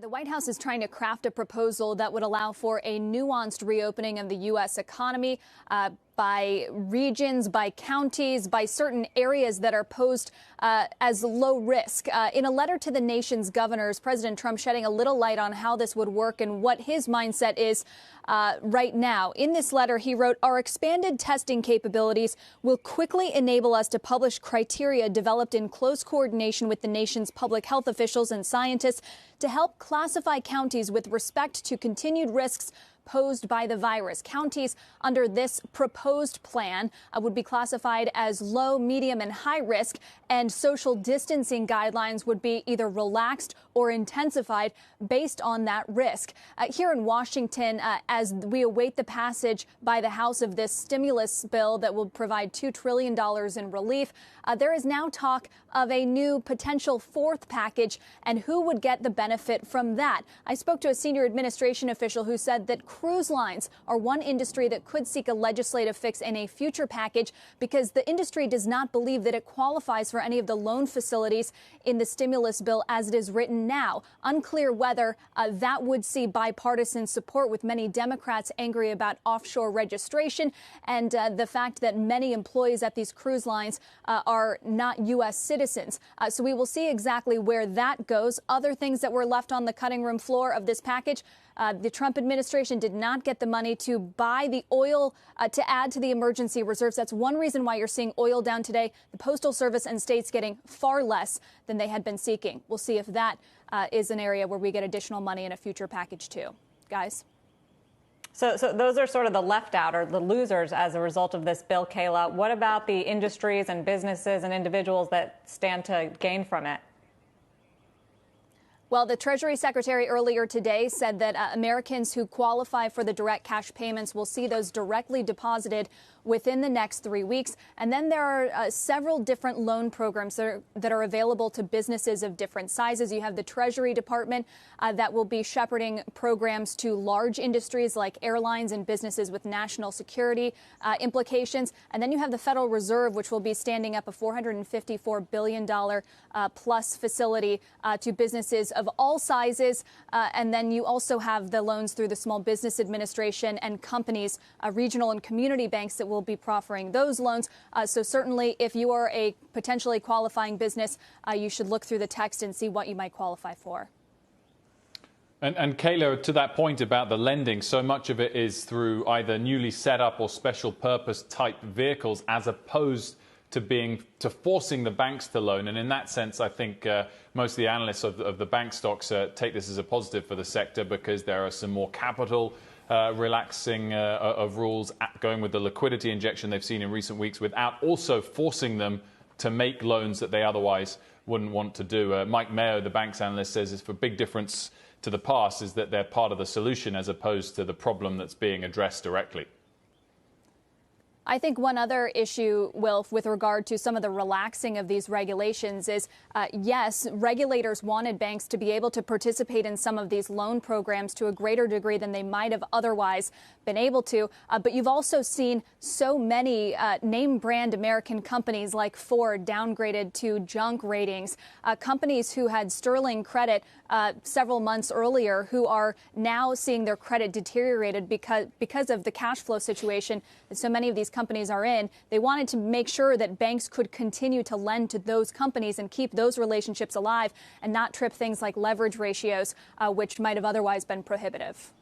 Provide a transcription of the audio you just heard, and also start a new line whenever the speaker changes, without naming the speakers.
The White House is trying to craft a proposal that would allow for a nuanced reopening of the U.S. economy by regions, by counties, by certain areas that are posed as low risk. In a letter to the nation's governors, President Trump shedding a little light on how this would work and what his mindset is right now. In this letter, he wrote, "Our expanded testing capabilities will quickly enable us to publish criteria developed in close coordination with the nation's public health officials and scientists to help classify counties with respect to continued risks posed by the virus." Counties under this proposed plan would be classified as low, medium, and high risk, and social distancing guidelines would be either relaxed or intensified based on that risk. Here in Washington, as we await the passage by the House of this stimulus bill that will provide $2 trillion in relief, there is now talk of a new potential fourth package and who would get the benefit from that. I spoke to a senior administration official who said that cruise lines are one industry that could seek a legislative fix in a future package because the industry does not believe that it qualifies for any of the loan facilities in the stimulus bill as it is written now. Unclear whether that would see bipartisan support, with many Democrats angry about offshore registration and the fact that many employees at these cruise lines are not U.S. citizens. So we will see exactly where that goes. Other things that were left on the cutting room floor of this package: the Trump administration did not get the money to buy the oil to add to the emergency reserves. That's one reason why you're seeing oil down today. The Postal Service and states getting far less than they had been seeking. We'll see if that is an area where we get additional money in a future package, too. Guys?
So those are sort of the left out, or the losers, as a result of this bill, Kayla. What about the industries and businesses and individuals that stand to gain from it?
Well, the Treasury Secretary earlier today said that Americans who qualify for the direct cash payments will see those directly deposited within the next 3 weeks. And then there are several different loan programs that are available to businesses of different sizes. You have the Treasury Department that will be shepherding programs to large industries like airlines and businesses with national security implications. And then you have the Federal Reserve, which will be standing up a $454 billion plus facility to businesses of all sizes. And then you also have the loans through the Small Business Administration and companies, regional and community banks that will be proffering those loans. So certainly, if you are a potentially qualifying business, you should look through the text and see what you might qualify for.
And Kayla, to that point about the lending, so much of it is through either newly set up or special purpose type vehicles, as opposed to forcing the banks to loan. And in that sense, I think most of the analysts of the bank stocks take this as a positive for the sector, because there are some more capital relaxing of rules going with the liquidity injection they've seen in recent weeks, without also forcing them to make loans that they otherwise wouldn't want to do. Mike Mayo, the banks analyst, says it's a big difference to the past is that they're part of the solution as opposed to the problem that's being addressed directly.
I think one other issue, Wilf, with regard to some of the relaxing of these regulations is, yes, regulators wanted banks to be able to participate in some of these loan programs to a greater degree than they might have otherwise been able to. But you've also seen so many name brand American companies like Ford downgraded to junk ratings, companies who had sterling credit several months earlier who are now seeing their credit deteriorated because of the cash flow situation that so many of these companies are in. They wanted to make sure that banks could continue to lend to those companies and keep those relationships alive and not trip things like leverage ratios, which might have otherwise been prohibitive.